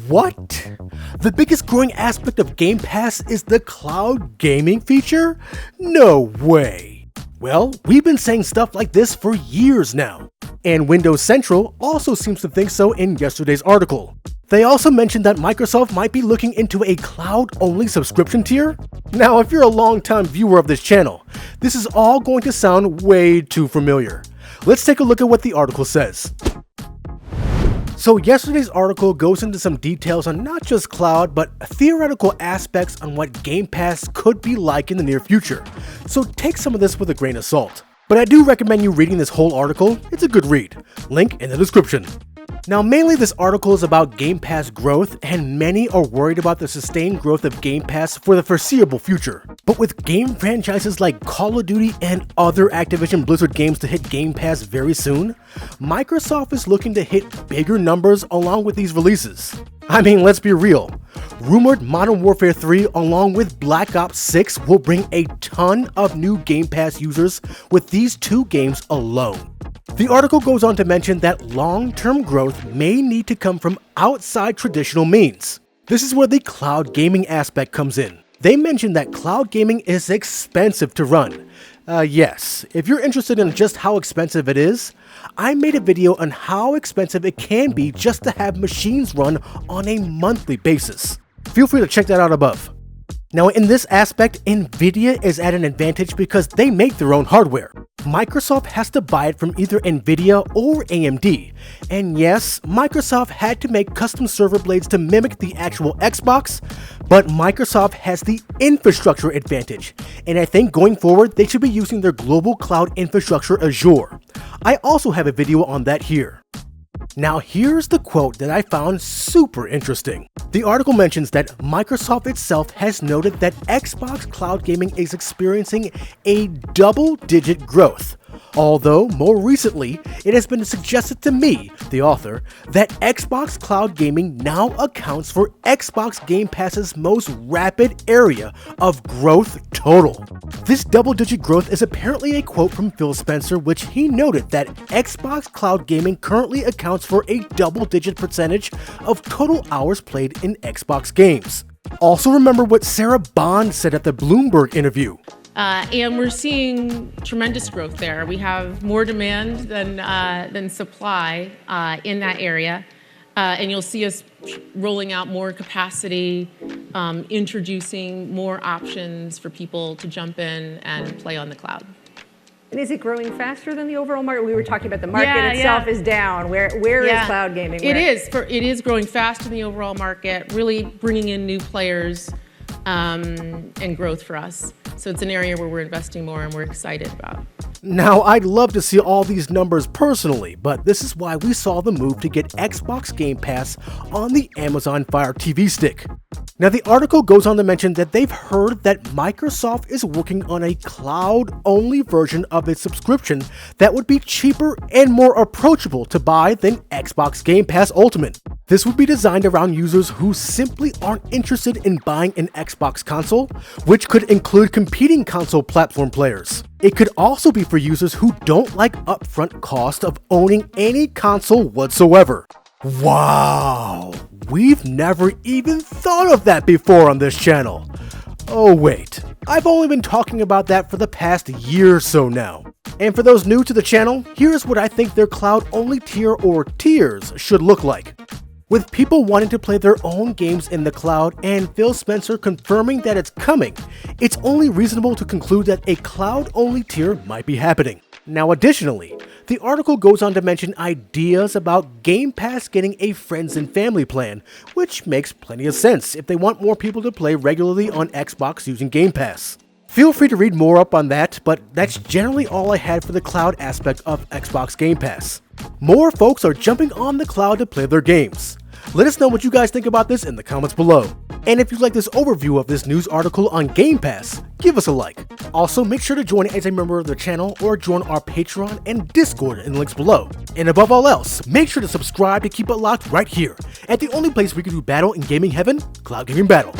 What? The biggest growing aspect of Game Pass is the cloud gaming feature? No way! Well, we've been saying stuff like this for years now, and Windows Central also seems to think so in yesterday's article. They also mentioned that Microsoft might be looking into a cloud-only subscription tier. Now, if you're a long-time viewer of this channel, this is all going to sound way too familiar. Let's take a look at what the article says. So yesterday's article goes into some details on not just cloud, but theoretical aspects on what Game Pass could be like in the near future. So take some of this with a grain of salt. But I do recommend you reading this whole article. It's a good read. Link in the description. Now, mainly this article is about Game Pass growth, and many are worried about the sustained growth of Game Pass for the foreseeable future. But with game franchises like Call of Duty and other Activision Blizzard games to hit Game Pass very soon, Microsoft is looking to hit bigger numbers along with these releases. I mean, let's be real. Rumored Modern Warfare 3 along with Black Ops 6 will bring a ton of new Game Pass users with these two games alone. The article goes on to mention that long-term growth may need to come from outside traditional means. This is where the cloud gaming aspect comes in. They mention that cloud gaming is expensive to run. Yes, if you're interested in just how expensive it is, I made a video on how expensive it can be just to have machines run on a monthly basis. Feel free to check that out above. Now, in this aspect, Nvidia is at an advantage because they make their own hardware. Microsoft has to buy it from either Nvidia or AMD. And yes, Microsoft had to make custom server blades to mimic the actual Xbox, but Microsoft has the infrastructure advantage. And I think going forward, they should be using their global cloud infrastructure Azure. I also have a video on that here. Now here's the quote that I found super interesting. The article mentions that Microsoft itself has noted that Xbox cloud gaming is experiencing a double-digit growth. Although, more recently, it has been suggested to me, the author, that Xbox Cloud Gaming now accounts for Xbox Game Pass's most rapid area of growth total. This double-digit growth is apparently a quote from Phil Spencer, which he noted that Xbox Cloud Gaming currently accounts for a double-digit percentage of total hours played in Xbox games. Also remember what Sarah Bond said at the Bloomberg interview. And we're seeing tremendous growth there. We have more demand than supply in that area. And you'll see us rolling out more capacity, introducing more options for people to jump in and play on the cloud. And is it growing faster than the overall market? We were talking about the market itself is down. Where is cloud gaming? It is growing faster than the overall market, really bringing in new players and growth for us. So it's an area where we're investing more and we're excited about. Now, I'd love to see all these numbers personally, but this is why we saw the move to get Xbox Game Pass on the Amazon Fire TV stick. Now, the article goes on to mention that they've heard that Microsoft is working on a cloud-only version of its subscription that would be cheaper and more approachable to buy than Xbox Game Pass Ultimate. This would be designed around users who simply aren't interested in buying an Xbox console, which could include competing console platform players. It could also be for users who don't like upfront cost of owning any console whatsoever. Wow! We've never even thought of that before on this channel. Oh wait, I've only been talking about that for the past year or so now. And for those new to the channel, here's what I think their cloud-only tier or tiers should look like. With people wanting to play their own games in the cloud and Phil Spencer confirming that it's coming, it's only reasonable to conclude that a cloud-only tier might be happening. Now additionally, the article goes on to mention ideas about Game Pass getting a friends and family plan, which makes plenty of sense if they want more people to play regularly on Xbox using Game Pass. Feel free to read more up on that, but that's generally all I had for the cloud aspect of Xbox Game Pass. More folks are jumping on the cloud to play their games. Let us know what you guys think about this in the comments below. And if you like this overview of this news article on Game Pass, give us a like. Also, make sure to join as a member of the channel or join our Patreon and Discord in the links below. And above all else, make sure to subscribe to keep it locked right here at the only place we can do battle in gaming heaven, Cloud Gaming Battle.